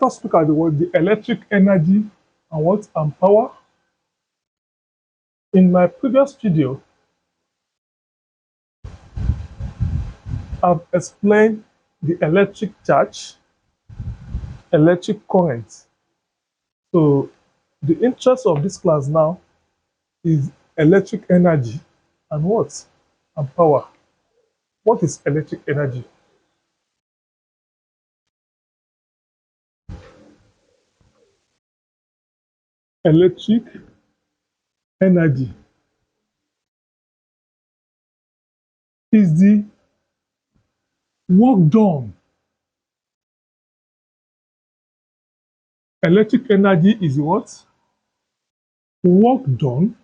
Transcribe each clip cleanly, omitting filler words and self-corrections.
let us look at the word the electric energy and what and power. In my previous video, I've explained the electric charge, electric current. So the interest of this class now is electric energy and what? And power. What is electric energy? Electric energy is the work done. Electric energy is what? Work done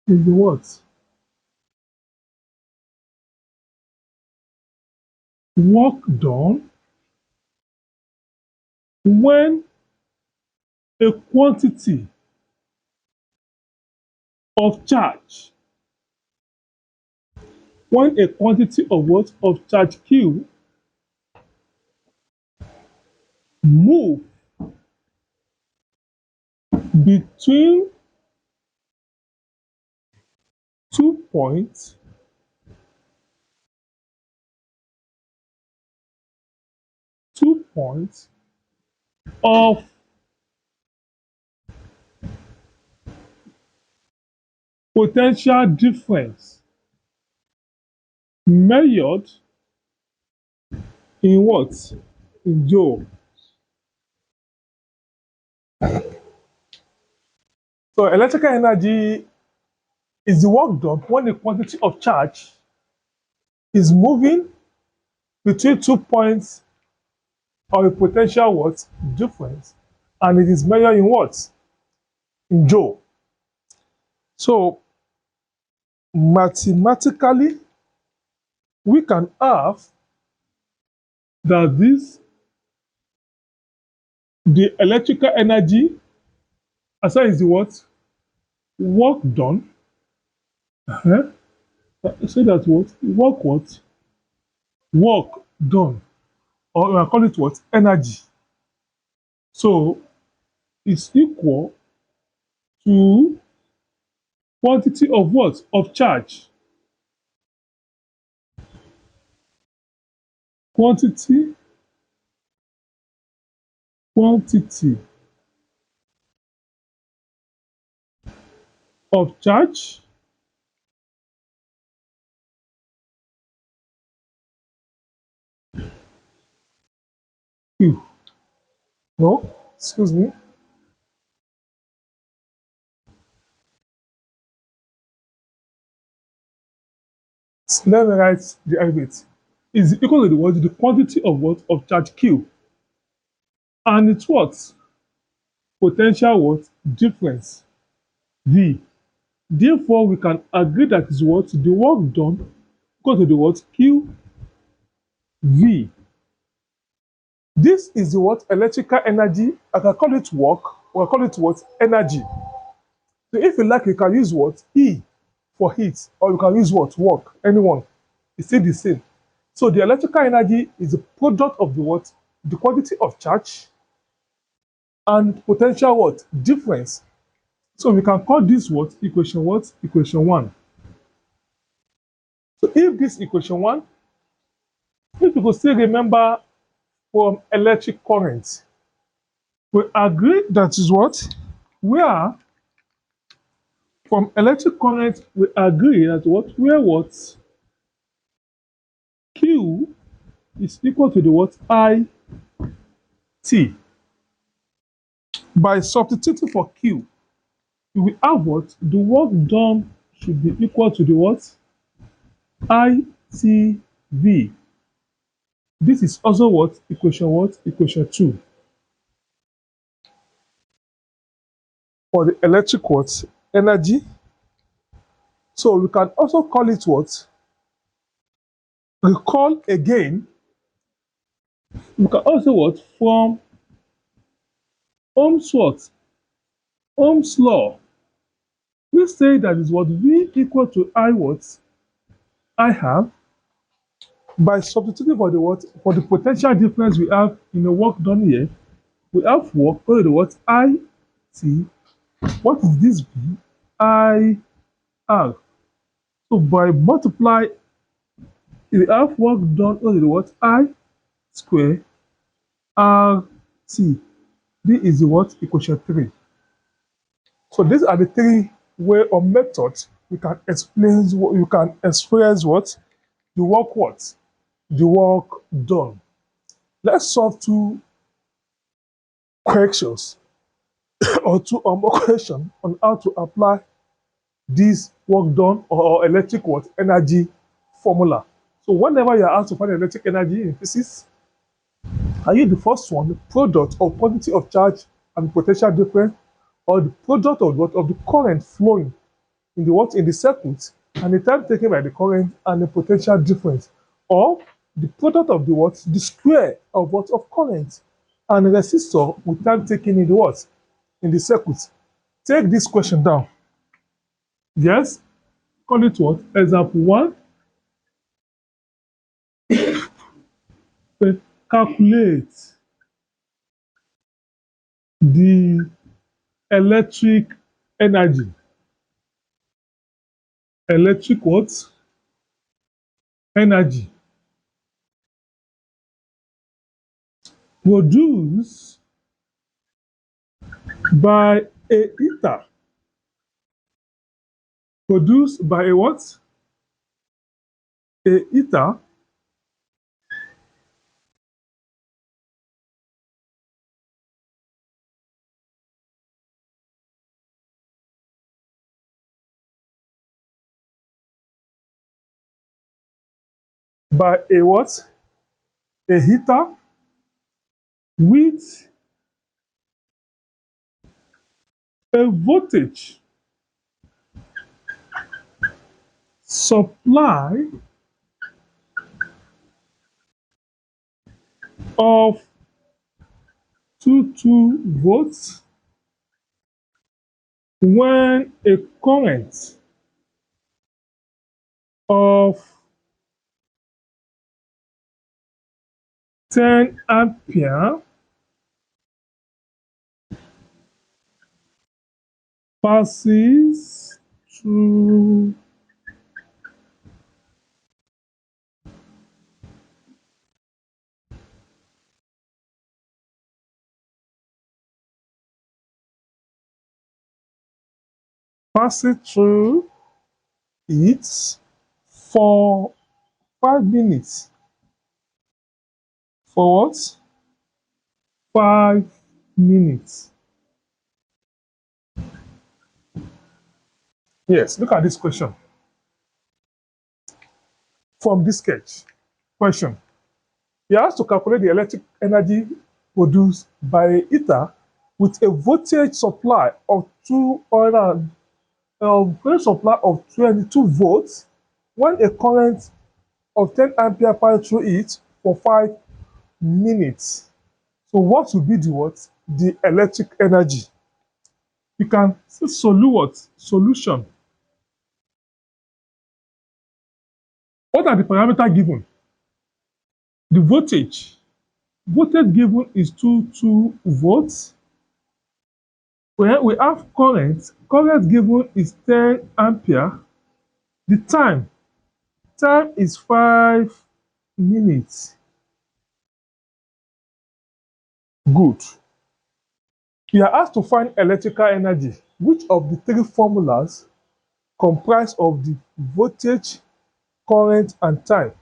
is the what? Work done when a quantity of charge, when a quantity of what? Of charge Q move between 2 points of potential difference measured in what? In joule. So electrical energy is the work done when the quantity of charge is moving between 2 points of a potential what? Difference, and it is measured in what? In joule. So mathematically, we can have that the electrical energy as well as the what? Work done. Say that what? Work done. Or I call it what? Energy. So it's equal to quantity of what? Of charge. Quantity of charge Q. No, excuse me. Let me write the derivative. Is equal to the what? The quantity of what? Of charge Q. And it's what? Potential what? Difference V. Therefore, we can agree that is what? The work done equal to the what? Q V. This is the what? Electrical energy. I can call it work, or I call it what? Energy. So if you like, you can use what? E for heat, or you can use what? Work. Anyone. It's still the same. So the electrical energy is a product of the what? The quantity of charge and potential what? Difference. So we can call this what? Equation what? Equation 1. So if this equation 1, if you could still remember from electric current, we agree that is what? Where from electric current, we agree that what? Where what? Q is equal to the what? I T. By substituting for Q, we have what? The work done should be equal to the what? ITV. This is also what? Equation what? Equation 2. For the electric what? Energy. So we can also call it what? Recall again. We can also what? From Ohm's what? Ohm's law. We say that is what? V equal to I what? I have, by substituting for the what? For the potential difference we have in the work done here, we have work equal to the what? I T. What is this B? I R. So by multiply, we have work done equal to the what? I square R T. This is the what? Equation 3. So these are the three way or methods you can explain what you can express what? The work what? The work done. Let's solve two questions or two or more questions on how to apply this work done or electric what? Energy formula. So whenever you are asked to find electric energy in physics, are you the first one, the product of quantity of charge and potential difference, or the product of what? Of the current flowing in the what? In the circuit, and the time taken by the current and the potential difference, or the product of the what? The square of what? Of current and resistor with time taken in the what? In the circuit. Take this question down. Yes, call it what? Example 1. Calculate the electric energy. Electric what? Energy produced by a heater. Produced by a what? A heater by a what? A heater with a voltage supply of 22 volts when a current of 10 ampere passes through passes through it for 5 minutes. For what? 5 minutes. Yes, look at this question from this sketch. Question. He has to calculate the electric energy produced by a heater with a voltage supply of 200 voltage supply of 22 volts when a current of 10 ampere passes through it for 5 minutes. So what will be the what? The electric energy. You can see solution. What are the parameters given? The voltage. Voltage given is 22 volts. Where we have current. Current given is 10 ampere. The time. Time is 5 minutes. Good. You are asked to find electrical energy. Which of the three formulas comprise of the voltage, current, and time?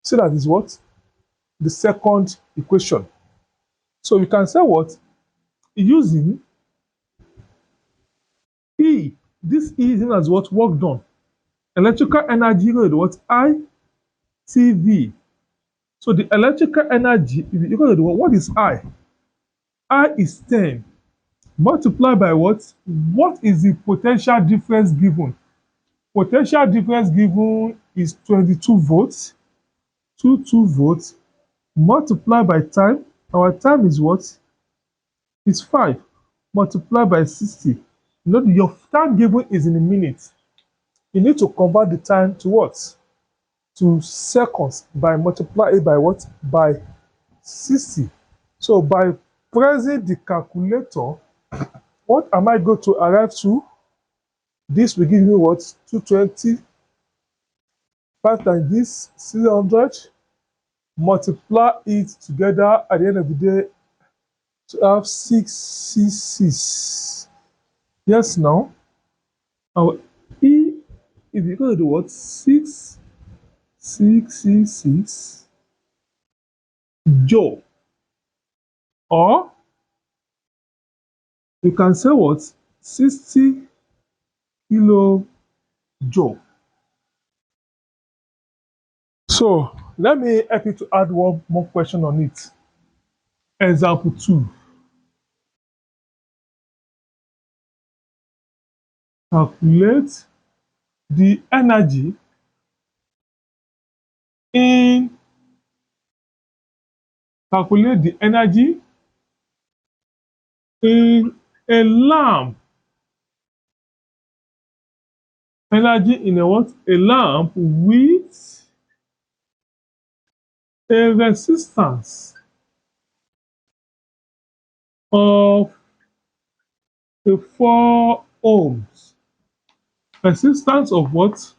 So that is what? The second equation. So we can say what? Using E. This E is known as what? Work done. Electrical energy equal to what? ITV. So the electrical energy is equal to what? What is I? I is 10. Multiply by what? What is the potential difference given? Potential difference given is 22 volts. 22 volts. Multiply by time. Our time is what? Is 5. Multiply by 60. You know, your time given is in a minute. You need to convert the time to what? to seconds by multiply it by what? By 60. So by pressing the calculator, what am I going to arrive to? This will give me what? 220. 5 times this, 600. Multiply it together at the end of the day to have 666. Yes, now our E is equal to what? 666 joule. Or you can say what? 60 kilojoule. So let me help you to add one more question on it. Example 2. Calculate the energy in calculate the energy in a lamp. Energy in a what? A lamp with a resistance of 4 ohms. Resistance of what?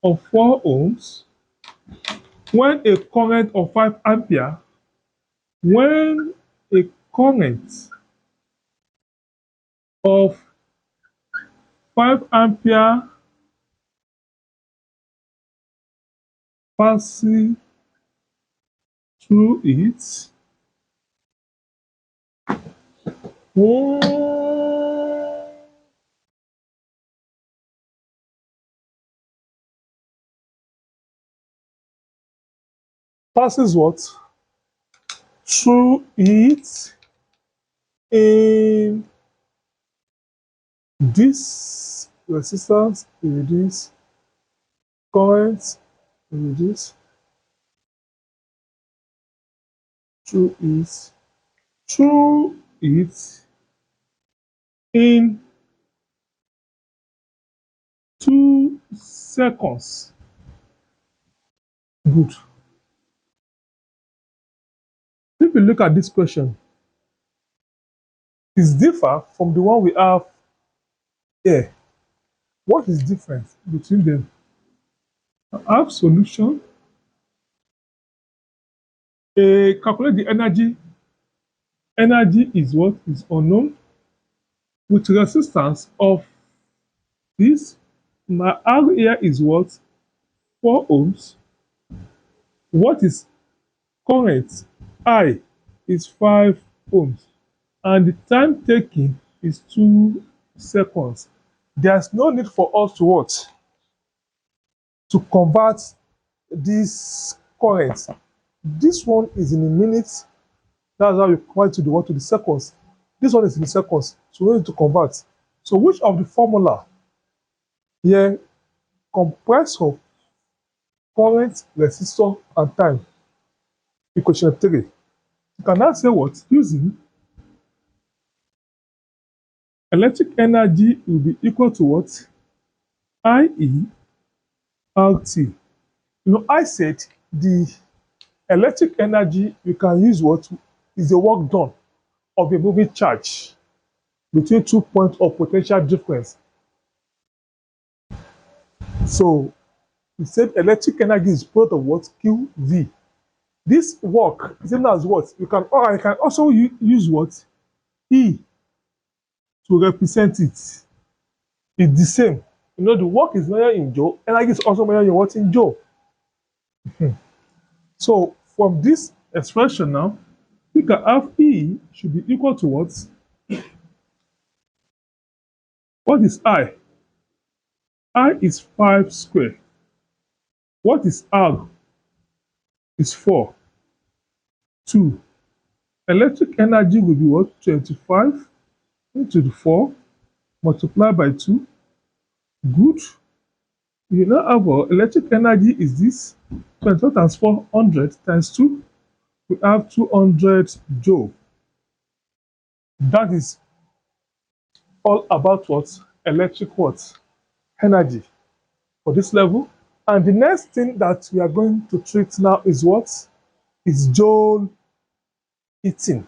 Of 4 ohms. When a current of 5 ampere, when a current of 5 ampere passes through it, passes what? Through it in this resistance, in this current, in this through it in 2 seconds. Good. If you look at this question, it's different from the one we have here. What is different between them? I have solution. Calculate the energy. Energy is what is unknown with resistance of this. My R here is what? 4 ohms. What is current? I is 5 ohms. And the time taken is 2 seconds. There's no need for us to what? To convert this current. This one is in a minute. That's how you convert to the what? To the seconds. This one is in seconds. So we need to convert. So which of the formula here comprised of current, resistor, and time? Equation 3. You can now say what? Using electric energy will be equal to what? IE RT. I said the electric energy you can use what is the work done of a moving charge between 2 points of potential difference. So we said electric energy is product of what? QV. This work is same as what? You can also use what? E to represent it. It's the same. The work is measured in joule, energy is also measured in what? In joule. So from this expression now, we can have E should be equal to what? What is I? I is 5 square. What is R? Is 4. 2. Electric energy will be what? 25 into the 4 multiplied by 2. Good. You now have our electric energy is this 24 times 400 times 2. We have 200 joule. That is all about what? Electric what? Energy for this level. And the next thing that we are going to treat now is what? Is Joel eating.